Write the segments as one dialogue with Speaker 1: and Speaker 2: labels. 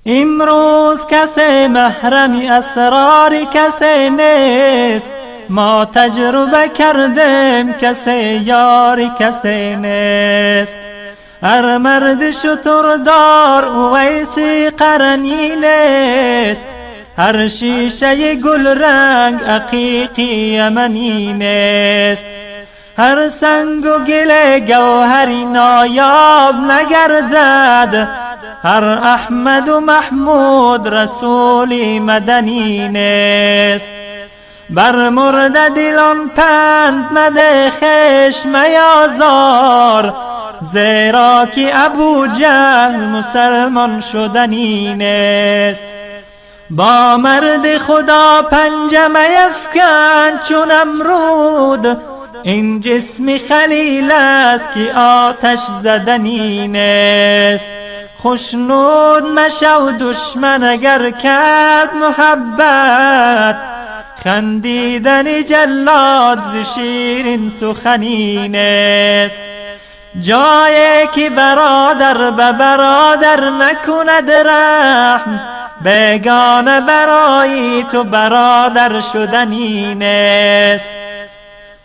Speaker 1: امروز کسی محرم اسرار کسی نیست، ما تجربه کردیم کسی یار کسی نیست. هر مرد شتردار اویسی قرنی نیست، هر شیشه گل رنگ عقیقی یمنی نیست. هر سنگ و گل گوهری نایاب نگردد، هر احمد و محمود رسولی مدنی نیست. بر مرده دلان پند مده خشم یازار، زیرا که ابو جهل مسلمان شدنی نیست. با مرد خدا پنجه میفکن چون امرود، این جسم خلیل است که آتش زدنی نیست. خوشنود مشو دشمن اگر کرد محبت، خندیدن جلاد ز شیرین سخنی نیست. جایی که برادر به برادر نکند رحم، بیگانه برای تو برادر شدنی نیست.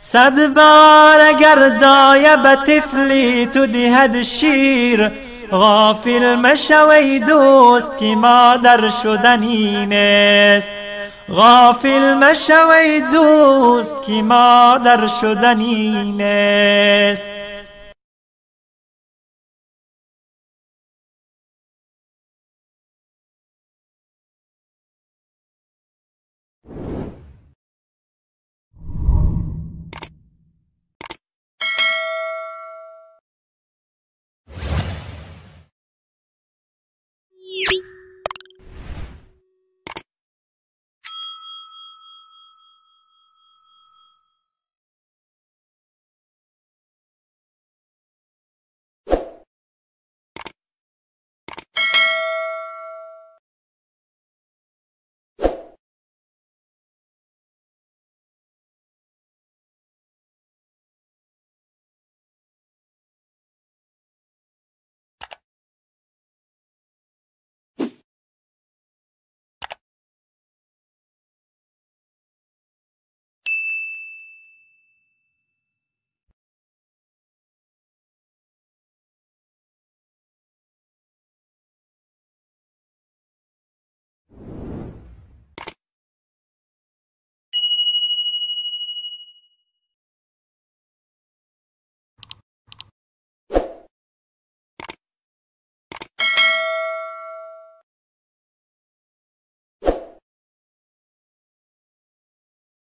Speaker 1: 100 بار اگر دایه به طفلی تو دهد شیر، غافل مشوی دوست که مادر شدنی نیست. غافل مشوی دوست که مادر شدنی نیست.